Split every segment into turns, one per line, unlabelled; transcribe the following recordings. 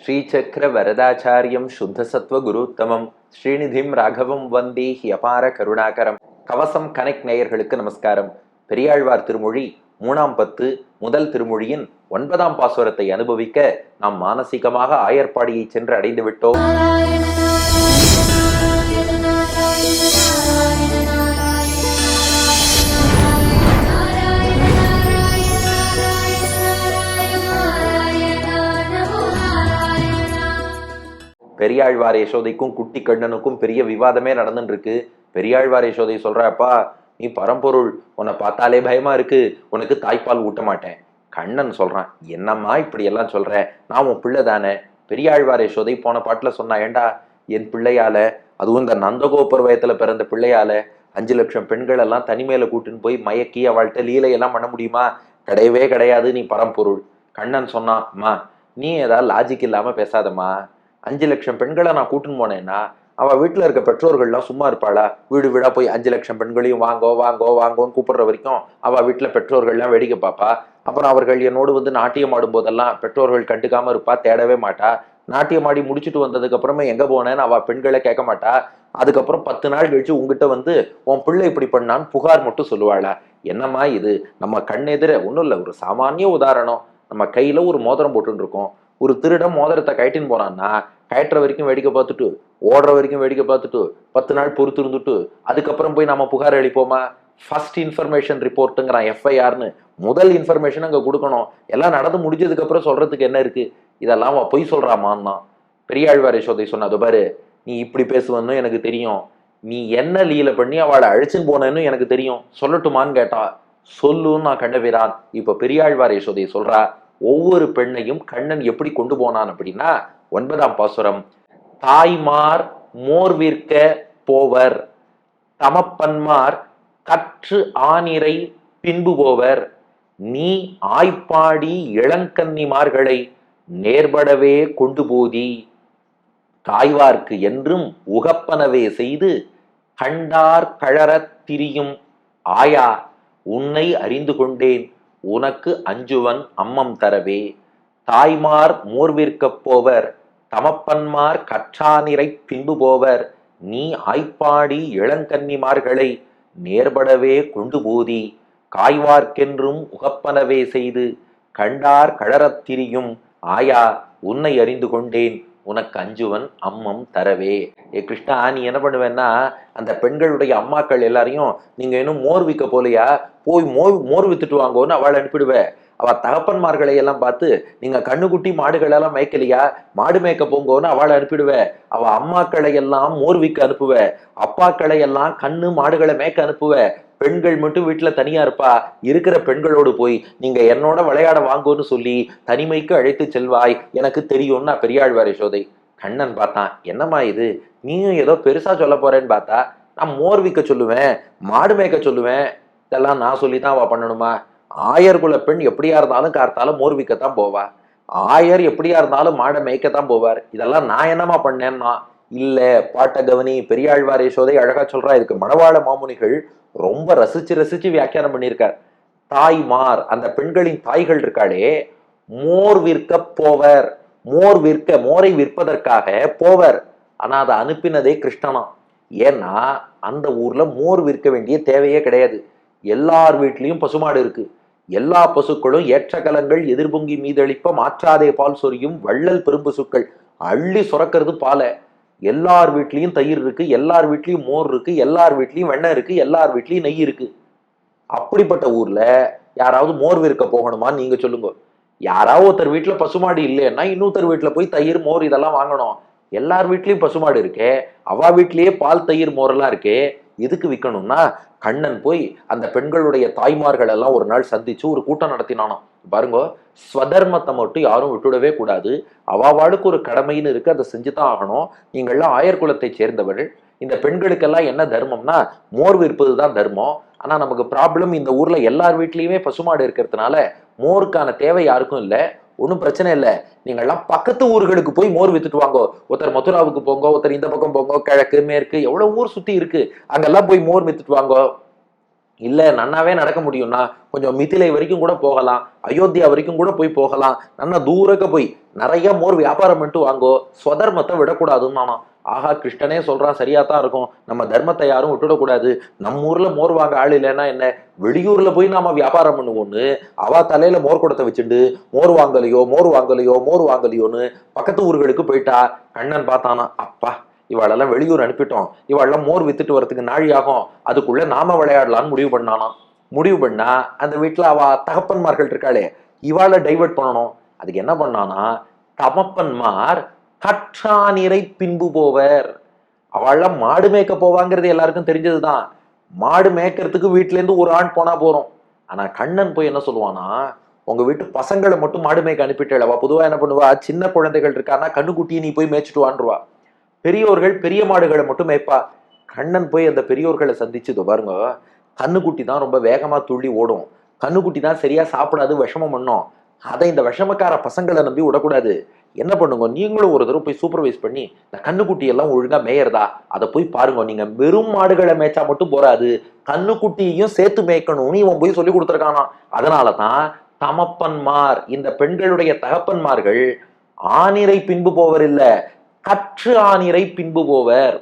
ஸ்ரீசக்கர வரதாச்சாரியம் சுத்தசத்வ குருத்தமம் ஸ்ரீநிதிம் ராகவம் வந்தே அபார கருணாகரம். கவசம் கனெக்ட் நேயர்களுக்கு நமஸ்காரம். பெரியாழ்வார் திருமொழி 3ஆம் பத்து முதல் திருமொழியின் 9ஆம் பாசுரத்தை அனுபவிக்க நாம் மானசீகமாக ஆயர்பாடியை சென்று அடைந்து விட்டோம். பெரியாழ்வார் யசோதைக்கும் குட்டி கண்ணனுக்கும் பெரிய விவாதமே நடந்துட்டு இருக்கு. பெரியாழ்வார் யசோதை சொல்றாப்பா, நீ பரம்பொருள், உன்னை பார்த்தாலே பயமா இருக்கு, உனக்கு தாய்ப்பால் ஊட்ட மாட்டேன். கண்ணன் சொல்றான், என்னம்மா இப்படி எல்லாம் சொல்ற, நான் உன் பிள்ளை தானே. பெரியாழ்வார் யசோதை போன பாட்டுல சொன்னா, ஏண்டா என் பிள்ளையால, அதுவும் இந்த நந்தகோபுர வயத்துல பிறந்த பிள்ளையால 5 லட்சம் பெண்கள் எல்லாம் தனிமையில கூட்டுன்னு போய் மயக்கி அவள்கிட்ட லீலையெல்லாம் பண்ண முடியுமா? கிடையவே கிடையாது, நீ பரம்பொருள். கண்ணன் சொன்னான், அம்மா நீ ஏதாவது லாஜிக் இல்லாம பேசாதம்மா. 5 லட்சம் பெண்களை நான் கூட்டுன்னு போனேன்னா அவள் வீட்டில் இருக்க பெற்றோர்கள்லாம் சும்மா இருப்பாளா? வீடு வீடா போய் 5 லட்சம் பெண்களையும் வாங்கோ வாங்கோ வாங்கோன்னு கூப்பிடுற வரைக்கும் அவள் வீட்டில் பெற்றோர்கள்லாம் வேடிக்கை பார்ப்பா. அப்புறம் அவர்கள் என்னோடு வந்து நாட்டியம் ஆடும் போதெல்லாம் பெற்றோர்கள் கண்டுக்காம இருப்பா, தேடவே மாட்டா. நாட்டியம் ஆடி முடிச்சுட்டு வந்ததுக்கு அப்புறமே எங்க போனேன்னு அவள் பெண்களை கேட்க மாட்டா. அதுக்கப்புறம் 10 நாள் கழிச்சு உங்ககிட்ட வந்து உன் பிள்ளை இப்படி பண்ணான்னு புகார் மட்டும் சொல்லுவாளா? என்னம்மா இது? நம்ம கண்ணெதிர ஒன்றும் இல்லை, ஒரு சாமானிய உதாரணம். நம்ம கையில ஒரு மோதிரம் போட்டுன்னு இருக்கோம். ஒரு திருடம் மோதிரத்தை கயட்டின்னு போனான்னா கயட்டுற வரைக்கும் வேடிக்கை பார்த்துட்டு, ஓடுற வரைக்கும் வேடிக்கை பார்த்துட்டு, 10 நாள் பொறுத்து இருந்துட்டு அதுக்கப்புறம் போய் நம்ம புகார் அளிப்போமா? First information ரிப்போர்ட்டுங்கிறான், எஃப்ஐஆர்னு. முதல் இன்ஃபர்மேஷன் அங்கே கொடுக்கணும். எல்லாம் நடந்து முடிஞ்சதுக்கு அப்புறம் சொல்றதுக்கு என்ன இருக்கு? இதெல்லாம் பொய் சொல்றாமான்னா. பெரியாழ்வார் யசோதை சொன்னது பாரு, நீ இப்படி பேசுவன்னு எனக்கு தெரியும், நீ என்ன லீல பண்ணி அவளை அழைச்சுன்னு போனேன்னு எனக்கு தெரியும், சொல்லட்டுமான்னு கேட்டா. சொல்லுன்னு நான் கண்டவீரான். இப்ப பெரியாழ்வார் யசோதை சொல்றா, ஒவ்வொரு பெண்ணையும் கண்ணன் எப்படி கொண்டு போனான் அப்படின்னா, 9ஆம் பாசுரம், தாய்மார் மோர் விற்க போவர், தமப்பன்மார் கற்று ஆனிரை பின்பு போவர், நீ ஆய்ப்பாடி இளங்கன்னிமார்களை நேர்படவே கொண்டு போதி, தாய்வார்க்கு என்றும் உகப்பனவே செய்து கண்டார் கழறத் திரியும் ஆயா, உன்னை அறிந்து கொண்டேன், உனக்கு அஞ்சுவன் அம்மம் தரவே. தாய்மார் மோர் விற்கப் போவர், தமப்பன்மார் கற்றானிரை பின்பு போவர், நீ ஆய்ப்பாடி இளங்கன்னிமார்களை நேர்படவே கொண்டு போதி, காய்வார்க்கென்றும் உகப்பனவே செய்து கண்டார் கழறத் திரியும் ஆயா, உன்னை அறிந்து கொண்டேன், உனக்கு அஞ்சுவன் அம்மம் தரவே. கிருஷ்ணா, நீ என்ன பண்ணுவேன்னா, அந்த பெண்களுடைய அம்மாக்கள் எல்லாரையும் நீங்க இன்னும் மோர் விற்க போலையா, போய் மோர் வித்துட்டு வாங்கோன்னு அவள் அனுப்பிடுவ. அவ தகப்பன்மார்களை எல்லாம் பார்த்து, நீங்க கண்ணுக்குட்டி மாடுகள் எல்லாம் மேய்க்கலையா, மாடு மேய்க்க போங்கோன்னு அவளை அனுப்பிடுவ. அவ அம்மாக்களை எல்லாம் மோர் விற்க அனுப்புவ, அப்பாக்களை எல்லாம் கண்ணு மாடுகளை மேய்க்க அனுப்புவ. பெண்கள் மட்டும் வீட்டுல தனியா இருப்பா. இருக்கிற பெண்களோடு போய் நீங்க என்னோட விளையாட வாங்கோன்னு சொல்லி தனிமைக்கு அழைத்து செல்வாய், எனக்கு தெரியும்னா பெரியாழ்வார் யசோதை. கண்ணன் பார்த்தான், என்னம்மா இது, நீயும் ஏதோ பெருசா சொல்ல போறேன்னு பார்த்தா, நான் மோர் விற்க சொல்லுவேன், மாடு மேய்க்க சொல்லுவேன், இதெல்லாம் நான் சொல்லித்தான் அவ பண்ணணுமா? ஆயர்குல பெண் எப்படியா இருந்தாலும் கார்த்தாலும் மோர் விற்கத்தான் போவா, ஆயர் எப்படியா இருந்தாலும் மாடை மேய்க்கத்தான் போவார், இதெல்லாம் நான் என்னமா பண்ணேன்னா? இல்ல, பாட்ட கவனி. பெரியாழ்வார் யசோதை அழகா சொல்றா. இதுக்கு மணவாள மாமுனிகள் ரொம்ப ரசிச்சு ரசிச்சு வியாக்கியானம் பண்ணியிருக்கார். தாய்மார், அந்த பெண்களின் தாய்கள் இருக்காளே, மோர் விற்க போவர், மோர் விற்க, மோரை விற்பதற்காக போவர். ஆனா அதை அனுப்பினதே கிருஷ்ணனா. ஏன்னா அந்த ஊர்ல மோர் விற்க வேண்டிய தேவையே கிடையாது. எல்லார் வீட்லயும் பசுமாடு இருக்கு. எல்லா பசுக்களும் ஏற்ற கலங்கள் எதிர்பொங்கி மீதளிப்ப மாற்றாதே பால் சொரியும் வள்ளல் பெரும்பசுக்கள் அள்ளி சுரக்கிறது பாலை. எல்லார் வீட்லயும் தயிர் இருக்கு, எல்லார் வீட்லயும் மோர் இருக்கு, எல்லார் வீட்லயும் வெண்ணெய் இருக்கு, எல்லார் வீட்லயும் நெய் இருக்கு. அப்படிப்பட்ட ஊர்ல யாராவது மோர் விற்க போகணுமான்னு நீங்க சொல்லுங்க. யாராவது ஒருத்தர் வீட்டுல பசுமாடு இல்லைன்னா இன்னொருத்தர் வீட்டுல போய் தயிர் மோர் இதெல்லாம் வாங்கணும். எல்லார் வீட்லயும் பசுமாடு இருக்கே, அவ வீட்லயே பால் தயிர் மோரெல்லாம் இருக்கே, எதுக்கு விற்கணும்னா? கண்ணன் போய் அந்த பெண்களுடைய தாய்மார்கள் எல்லாம் ஒரு நாள் சந்திச்சு ஒரு கூட்டம் நடத்தினானோ. பாருங்க, ஸ்வதர்மத்தை மட்டும் யாரும் விட்டுடவே கூடாது. அவாவாளுக்கு ஒரு கடமைன்னு இருக்கு, அதை செஞ்சுதான் ஆகணும். நீங்கள்லாம் ஆயர்குலத்தை சேர்ந்தவர்கள். இந்த பெண்களுக்கெல்லாம் என்ன தர்மம்னா, மோர் விற்பது தான் தர்மம். ஆனா நமக்கு ப்ராப்ளம், இந்த ஊர்ல எல்லார் வீட்லயுமே பசுமாடு இருக்கிறதுனால மோருக்கான தேவை யாருக்கும் இல்லை. ஒன்றும் பிரச்சனை இல்லை, நீங்கள்லாம் பக்கத்து ஊர்களுக்கு போய் மோர் வித்துட்டு வாங்கோ. ஒருத்தர் மதுராவுக்கு போங்க, ஒருத்தர் இந்த பக்கம் போங்க, கிழக்கு மேற்கு எவ்வளவு ஊர் சுத்தி இருக்கு, அங்கெல்லாம் போய் மோர் வித்துட்டு வாங்கோ. இல்ல நன்னாவே நடக்க முடியும்னா கொஞ்சம் மிதிலை வரைக்கும் கூட போகலாம், அயோத்தியா வரைக்கும் கூட போய் போகலாம், நன்னா தூரக்க போய் நிறைய மோர் வியாபாரம் பண்ணிட்டு வாங்கோ, ஸ்வதர்மத்தை விடக்கூடாதுன்னு நானா. ஆஹா, கிருஷ்ணனே சொல்றான், சரியா தான் இருக்கும், நம்ம தர்மத்தை யாரும் விட்டுடக்கூடாது, நம்ம ஊர்ல மோர் வாங்க ஆள் இல்லைன்னா என்ன, வெளியூர்ல போய் நாம வியாபாரம் பண்ணுவோம்னு அவ தலையில மோர் குடத்தை வச்சுட்டு மோர் வாங்கலையோ மோர் வாங்கலையோ மோர் வாங்கலையோன்னு பக்கத்து ஊர்களுக்கு போயிட்டா. கண்ணன் பார்த்தானா, அப்பா இவாளெல்லாம் வெளியூர் அனுப்பிட்டோம், இவாளெல்லாம் மோர் வித்துட்டு வரதுக்கு நாழி ஆகும், அதுக்குள்ள நாம விளையாடலான்னு முடிவு பண்ணானா. முடிவு பண்ணா அந்த வீட்டுல அவ தகப்பன்மார்கள் இருக்காளே, இவாளை டைவர்ட் பண்ணணும். அதுக்கு என்ன பண்ணானா, தமப்பன்மார் கற்றானிரை பின்பு போவர். அவள்லாம் மாடு மேய்க்க போவாங்கிறது எல்லாருக்கும் தெரிஞ்சதுதான். மாடு மேய்க்கிறதுக்கு வீட்டுல இருந்து ஒரு ஆண் போனா போறோம். ஆனா கண்ணன் போய் என்ன சொல்லுவானா, உங்க வீட்டு பசங்களை மட்டும் மாடு மேய்க்க அனுப்பிட்டு, அவ பொதுவா என்ன பண்ணுவா, சின்ன குழந்தைகள் இருக்கான்னா கண்ணுக்குட்டியை நீ போய் மேய்ச்சிட்டு வான்றுவா. பெரியோர்கள் பெரிய மாடுகளை மட்டும் மேய்ப்பா. கண்ணன் போய் அந்த பெரியோர்களை சந்திச்சது பாருங்க, கண்ணுக்குட்டி தான் ரொம்ப வேகமா துள்ளி ஓடும், கண்ணுக்குட்டி தான் சரியா சாப்பிடாது விஷமம் பண்ணும், அதை இந்த விஷமக்கார பசங்களை நம்பி விடக்கூடாது. என்ன பண்ணுங்க, நீங்களும் ஒரு தடவை போய் சூப்பர்வைஸ் பண்ணி இந்த கண்ணுக்குட்டி எல்லாம் ஒழுங்கா மேயறதா அதை போய் பாருங்க. நீங்க வெறும் மாடுகளை மேய்ச்சா மட்டும் போறாது, கண்ணுக்குட்டியையும் சேர்த்து மேய்க்கணும்னு இவன் போய் சொல்லி கொடுத்துருக்கானா. அதனாலதான் தமப்பன்மார், இந்த பெண்களுடைய தகப்பன்மார்கள் ஆணிரை பின்பு போவர் இல்ல, கற்று ஆணிரை பின்பு போவர்.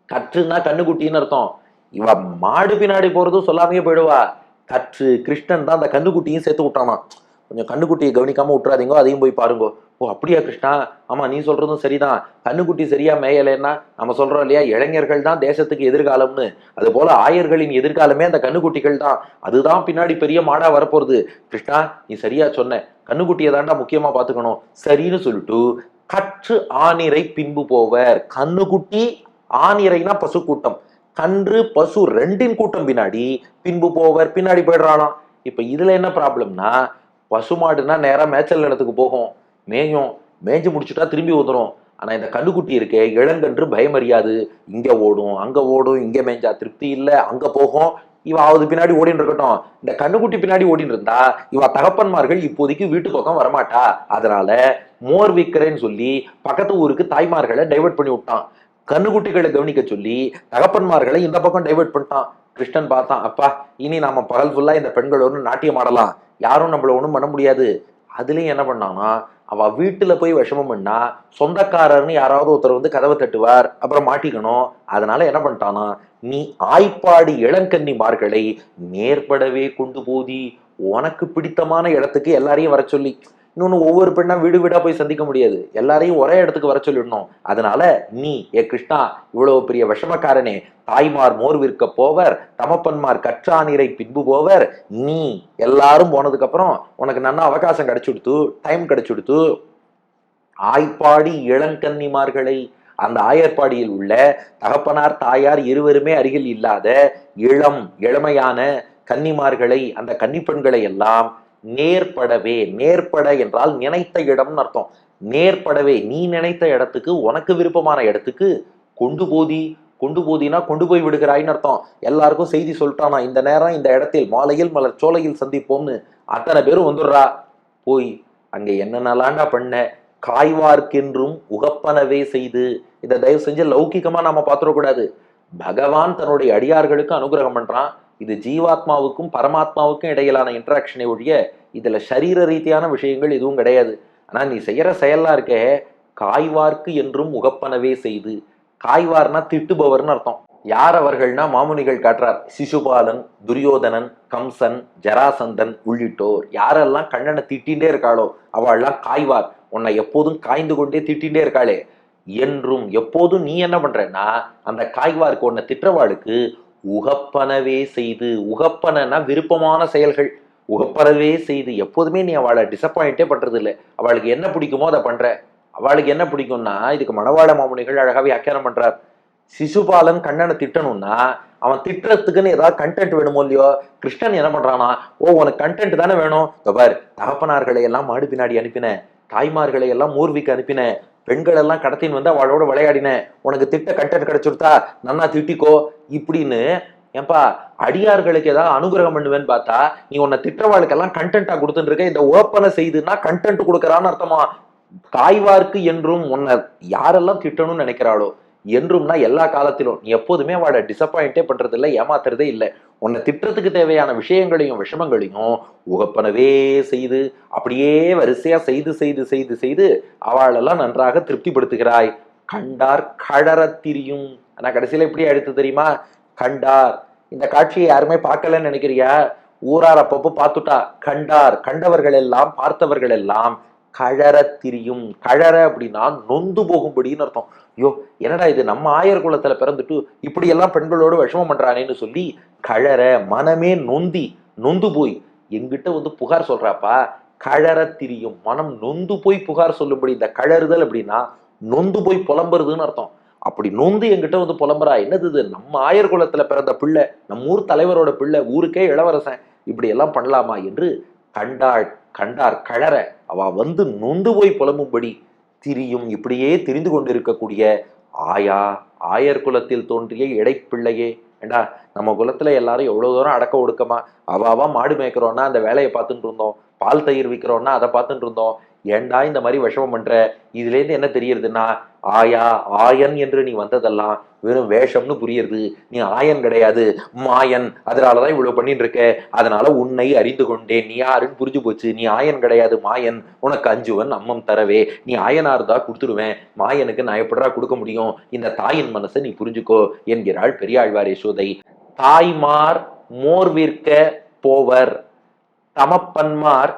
கற்றுன்னா கண்ணுக்குட்டின்னு அர்த்தம். இவ மாடு பின்னாடி போறதும் சொல்லாமையே போயிடுவா. கற்று கிருஷ்ணன் தான் அந்த கண்ணுக்குட்டியும் சேர்த்து விட்டானா. கொஞ்சம் கண்ணுக்குட்டியை கவனிக்காம விட்டுறாதீங்க, அதையும் போய் பாருங்க. ஓ அப்படியா கிருஷ்ணா, ஆமா நீ சொல்றதும் சரிதான், கண்ணுக்குட்டி சரியா மேயலைன்னா நம்ம சொல்றோம் இல்லையா, இளைஞர்கள் தான் தேசத்துக்கு எதிர்காலம்னு, அது போல ஆயர்களின் எதிர்காலமே அந்த கண்ணுக்குட்டிகள் தான், அதுதான் பின்னாடி பெரிய மாடா வரப்போறது. கிருஷ்ணா நீ சரியா சொன்ன, கண்ணுக்குட்டியை தாண்டா முக்கியமா பாத்துக்கணும். சரின்னு சொல்லிட்டு கற்று ஆணிரை பின்பு போவர். கண்ணுக்குட்டி, ஆணிரைனா பசு கூட்டம், கன்று பசு ரெண்டின் கூட்டம் பின்னாடி பின்பு போவர், பின்னாடி போயிடுறானாம். இப்ப இதுல என்ன ப்ராப்ளம்னா, பசுமாடுனா நேரா மேய்ச்சல் இடத்துக்கு போகும், மேயும், மேய்ஞ்சு முடிச்சுட்டா திரும்பி வந்துடும். ஆனா இந்த கண்ணுக்குட்டி இருக்கே இளங்கன்று பயம் அறியாது, இங்க ஓடும் அங்க ஓடும், இங்க மேய்ஞ்சா திருப்தி இல்லை அங்க போகும். இவ ஆவது பின்னாடி ஓடின்னு இருக்கட்டும், இந்த கண்ணுக்குட்டி பின்னாடி ஓடின்னு இருந்தா இவ தகப்பன்மார்கள் இப்போதைக்கு வீட்டு பக்கம் வரமாட்டா. அதனால மோர் விற்கிறேன்னு சொல்லி பக்கத்து ஊருக்கு தாய்மார்களை டைவர்ட் பண்ணி விட்டான். கண்ணுக்குட்டிகளை கவனிக்க சொல்லி தகப்பன்மார்களை இந்த பக்கம் டைவர்ட் பண்ணிட்டான். கிருஷ்ணன் பார்த்தான், அப்பா இனி நாம பகல் ஃபுல்லா இந்த பெண்களோடு நாட்டியம் ஆடலாம், யாரும் நம்மள ஒண்ணும் பண்ண முடியாது. அதுலயும் என்ன பண்ணானா, அவ வீட்டுல போய் விஷமம் பண்ணா சொந்தக்காரர்னு யாராவது ஒருத்தர் வந்து கதவை தட்டுவார், அப்புறம் மாட்டிக்கணும். அதனால என்ன பண்ணிட்டானா, நீ ஆய்ப்பாடி இளங்கன்னிமார்களை நேர்படவே கொண்டு போதி, உனக்கு பிடித்தமான இடத்துக்கு எல்லாரையும் வர சொல்லி. இன்னொன்னு, ஒவ்வொரு பெண்ணா வீடு வீடா போய் சந்திக்க முடியாது, எல்லாரையும் ஒரே இடத்துக்கு வர சொல்லிடணும். அதனால நீ ஏ கிருஷ்ணா, இவ்வளவு பெரிய விஷமக்காரனே, தாய்மார் மோர் விற்க போவர், தமப்பன்மார் கற்றானிரை பின்பு போவர், நீ எல்லாரும் போனதுக்கு அப்புறம் உனக்கு நல்லா அவகாசம் கிடைச்சுடுத்து, டைம் கிடைச்சுடுத்து, ஆய்ப்பாடி இளங்கன்னிமார்களை, அந்த ஆயர்பாடியில் உள்ள தகப்பனார் தாயார் இருவருமே அருகில் இல்லாத இளமையான கன்னிமார்களை, அந்த கன்னிப்பெண்களை எல்லாம் நேர்படவே, நேர்பட என்றால் நினைத்த இடம்னு அர்த்தம், நேர்படவே நீ நினைத்த இடத்துக்கு, உனக்கு விருப்பமான இடத்துக்கு கொண்டு போதி. கொண்டு போதினா கொண்டு போய் விடுகிறாய்னு அர்த்தம். எல்லாருக்கும் செய்தி சொல்லிட்டானா, இந்த நேரம் இந்த இடத்தில் மாலையில் மலர் சோலையில் சந்திப்போம்னு. அத்தனை பேரும் வந்துடுறா. போய் அங்க என்னென்னலாண்டா பண்ண, காய்வார்க்கென்றும் உகப்பனவே செய்து. இதை தயவு செஞ்சு லௌகிகமா நாம பாத்துடக்கூடாது. பகவான் தன்னுடைய அடியார்களுக்கு அனுகிரகம் பண்றான். இது ஜீவாத்மாவுக்கும் பரமாத்மாவுக்கும் இடையிலான இன்டராக்ஷனை ஒழிய இதுல சரீர ரீதியான விஷயங்கள் எதுவும் கிடையாது. ஆனா நீ செய்யற செயல்லாம் இருக்கே, காய்வார்க்கு என்றும் உகப்பனவே செய்து. காய்வார்னா திட்டுபவர்னு அர்த்தம். யார் அவர்கள்னா மாமுனிகள் காட்டுறார். சிசுபாலன், துரியோதனன், கம்சன், ஜராசந்தன் உள்ளிட்டோர் யாரெல்லாம் கண்ணனை திட்டின்றே இருக்காளோ அவள்லாம் காய்வார். உன்னை எப்போதும் காய்ந்து கொண்டே திட்டின்றே இருக்காளே, என்றும் எப்போதும் நீ என்ன பண்றன்னா அந்த காய்வார்க்கு, உன்னை திட்டவாளுக்கு உகப்பனவே செய்து. உகப்பனா விருப்பமான செயல்கள், உகப்பனவே செய்து. எப்போதுமே நீ அவளை டிசப்பாயிண்டே பண்றது இல்லை. அவளுக்கு என்ன பிடிக்குமோ அதை பண்ற. அவளுக்கு என்ன பிடிக்கும்னா, இதுக்கு மணவாள மாமுனிகள் அழகாவே வியாக்கியானம் பண்றார். சிசுபாலன் கண்ணனை திட்டணும்னா அவன் திட்டுறதுக்குன்னு ஏதாவது கண்டென்ட் வேணுமோ இல்லையோ, கிருஷ்ணன் என்ன பண்றானா, ஓ உனக்கு கண்டென்ட் தானே வேணும், பார் தகப்பனார்களை எல்லாம் மாடு பின்னாடி அனுப்பின, தாய்மார்களை எல்லாம் மூர்விக்கு அனுப்பின, பெண்கள் எல்லாம் கடத்தின்னு வந்து அவளோட விளையாடின, உனக்கு திட்ட கண்டென்ட் கிடைச்சுடுத்தா நன்னா திட்டிக்கோ இப்படின்னு. ஏன்பா அடியார்களுக்கு ஏதாவது அனுகிரகம் பண்ணுவேன்னு பார்த்தா நீ உன்னை திட்டவாளுக்கெல்லாம் கண்டென்ட்டா கொடுத்துட்டு இருக்க. இந்த ஓப்பனை செய்துன்னா கண்டென்ட் கொடுக்கறான்னு அர்த்தமா. காய்வார்க்கு என்றும், உன்னை யாரெல்லாம் திட்டணும்னு நினைக்கிறாளோ என்றும்னா எல்லா காலத்திலும் நீ எப்போதுமே அவளை டிசப்பாயிண்டே பண்றது இல்லை, ஏமாத்துறதே இல்லை. உன்னை திட்டத்துக்கு தேவையான விஷயங்களையும் விஷமங்களையும் உகப்பனவே செய்து அப்படியே வரிசையா செய்து செய்து செய்து செய்து அவளெல்லாம் நன்றாக திருப்திப்படுத்துகிறாய். கண்டார் கழற திரியும். ஆனா கடைசியில எப்படி அடுத்து தெரியுமா? கண்டார். இந்த காட்சியை யாருமே பார்க்கலன்னு நினைக்கிறியா? ஊரார் அப்பப்போ பார்த்துட்டா. கண்டார், கண்டவர்கள் எல்லாம் பார்த்தவர்கள் எல்லாம் கழற திரியும். கழற அப்படின்னா நொந்து போகும்படின்னு அர்த்தம். ஐயோ என்னடா இது, நம்ம ஆயர் குலத்துல பிறந்துட்டு இப்படி எல்லாம் பெண்களோடு விஷமம் பண்றானேன்னு சொல்லி கழற, மனமே நொந்தி நொந்து போய் எங்கிட்ட புகார் சொல்றாப்பா. கழற திரியும், மனம் நொந்து போய் புகார் சொல்லும்படி. இந்த கழறுதல் அப்படின்னா நொந்து போய் புலம்புறதுன்னு அர்த்தம். அப்படி நொந்து என்கிட்ட புலம்புறா. என்னது இது, நம்ம ஆயர் குலத்துல பிறந்த பிள்ளை, நம்ம ஊர் தலைவரோட பிள்ளை, ஊருக்கே இளவரசன், இப்படி எல்லாம் பண்ணலாமா என்று கண்டாள். கண்டார் கழற, அவ நொந்து போய் புலம்பும்படி திரியும். இப்படியே திரிந்து கொண்டிருக்கக்கூடிய ஆயா, ஆயர் குலத்தில் தோன்றிய இடைப்பிள்ளையே. ஏண்டா நம்ம குலத்துல எல்லாரும் எவ்வளவு தூரம் அடக்க ஒடுக்கமா, அவாவா மாடு மேய்க்கிறோம்னா அந்த வேலையை பார்த்துட்டு இருந்தோம், பால் தயிர் விற்கிறோம்னா அதை பார்த்துட்டு இருந்தோம். ஏண்டா இந்த மாதிரி விஷமம் பண்ற? இதுல இருந்து என்ன தெரியுதுன்னா, ஆயா ஆயன் என்று நீ வந்ததெல்லாம் வெறும் வேஷம்னு புரியுது. நீ ஆயன் கிடையாது, மாயன். அதனாலதான் இவ்வளவு பண்ணிட்டு இருக்க. அதனால உன்னை அறிந்து கொண்டேன், நீ யாருன்னு புரிஞ்சு போச்சு. நீ ஆயன் கிடையாது, மாயன். உனக்கு அஞ்சுவன் அம்மம் தரவே. நீ ஆயனா இருந்தா கொடுத்துடுவேன், மாயனுக்கு நான் எப்படா கொடுக்க முடியும்? இந்த தாயின் மனசை நீ புரிஞ்சுக்கோ என்கிறாள் பெரியாழ்வார் யசோதை. தாய்மார் மோர் விற்க போவர், தமப்பன்மார்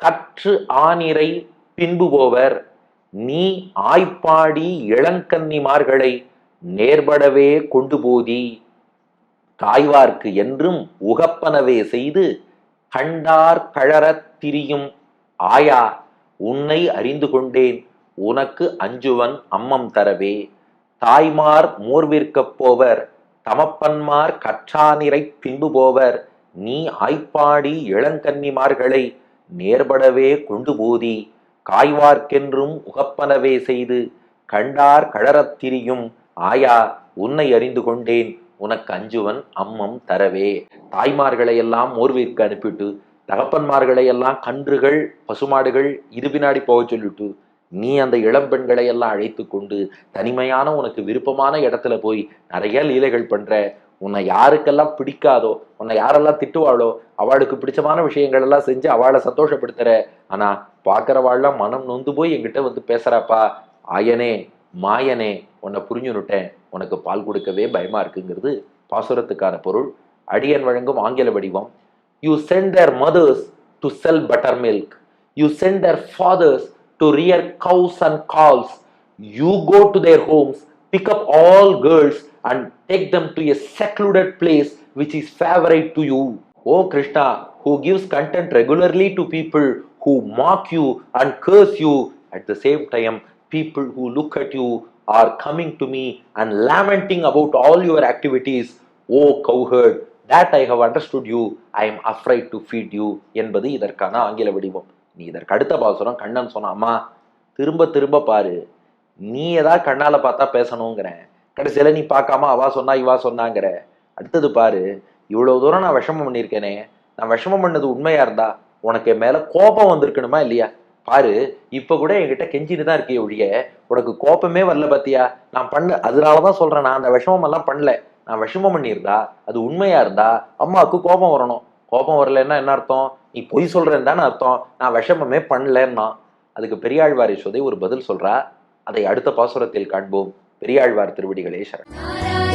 கற்று ஆனிரை பின்பு போவர். நீ ஆய்ப்பாடி இளங்கன்னிமார்களை நேர்படவே கொண்டு போதி. தாய்வார்க்கு என்றும் உகப்பனவே செய்து கண்டார் கழறத் திரியும். ஆயா, உன்னை அறிந்து கொண்டேன், உனக்கு அஞ்சுவன் அம்மம் தரவே. தாய்மார் மோர்விற்கப் போவர், தமப்பன்மார் கற்றானிரை பின்பு போவர். நீ ஆய்ப்பாடி இளங்கன்னிமார்களை நேர்படவே கொண்டு போதி. காய்வார்க்கென்றும் உகப்பனவே செய்து கண்டார் கழறத் திரியும். ஆயா, உன்னை அறிந்து கொண்டேன், உனக்கு அஞ்சுவன் அம்மம் தரவே. தாய்மார்களை எல்லாம் மோர்விற்கு அனுப்பிட்டு, தகப்பன்மார்களை எல்லாம் கன்றுகள் பசுமாடுகள் இது பின்னாடி போக சொல்லிட்டு, நீ அந்த இளம்பெண்களை எல்லாம் அழைத்து கொண்டு தனிமையான உனக்கு விருப்பமான இடத்துல போய் நிறைய லீலைகள் பண்ற. உன்னை யாருக்கெல்லாம் பிடிக்காதோ, உன்னை யாரெல்லாம் திட்டுவாளோ அவளுக்கு பிடிச்சமான விஷயங்கள் எல்லாம் செஞ்சு அவளை சந்தோஷப்படுத்துற. ஆனா பாக்குறவாள்லாம் மனம் நொந்து போய் என்கிட்ட பேசுறாப்பா. ஆயனே மாயனே, உன்னை புரிஞ்சுனுட்டேன், உனக்கு பால் கொடுக்கவே பயமா இருக்குங்கிறது பாசுரத்துக்கான பொருள். அடியன் வழங்கும் ஆங்கில வடிவம். You sent their mothers to sell buttermilk. You send their fathers to rear cows and calves. You go to their homes, pick up all girls and take them to a secluded place which is favorite to you. O Krishna, who gives content regularly to people who mock you and curse you, at the same time people who look at you are coming to me and lamenting about all your activities. O cowherd, that I have understood you, I am afraid to feed you என்பது இதற்கான ஆங்கில வடிவம். நீ இதற்கு அடுத்த பாசுரம் கண்ணன் சொன்ன, அம்மா திரும்ப திரும்ப பாரு, நீ ஏதாவது கண்ணால பார்த்தா பேசணுங்கிற, கடைசியில நீ பார்க்காம அவா சொன்னா இவா சொன்னாங்கிற. அடுத்தது பாரு, இவ்வளவு தூரம் நான் விஷமம் பண்ணியிருக்கேனே, நான் விஷமம் பண்ணது உண்மையா இருந்தா உனக்கு என் மேல கோபம் வந்திருக்கணுமா இல்லையா? பாரு, இப்ப கூட என்கிட்ட கெஞ்சிட்டு தான் இருக்கே ஒழிய உனக்கு கோபமே வரல பாத்தியா? நான் அதனாலதான் சொல்றேன், நான் அந்த விஷமம் எல்லாம் பண்ணல. நான் விஷமம் பண்ணியிருந்தா அது உண்மையா இருந்தா அம்மாவுக்கு கோபம் வரணும். கோபம் வரலன்னா என்ன அர்த்தம்? நீ பொய் சொல்றேன்னு தானே அர்த்தம். நான் விஷமமே பண்ணலன்னா. அதுக்கு பெரியாழ்வார் யசோதை ஒரு பதில் சொல்றா. அதை அடுத்த பாசுரத்தில் காண்போம். பெரியாழ்வார் திருவடிகளே சரணம்.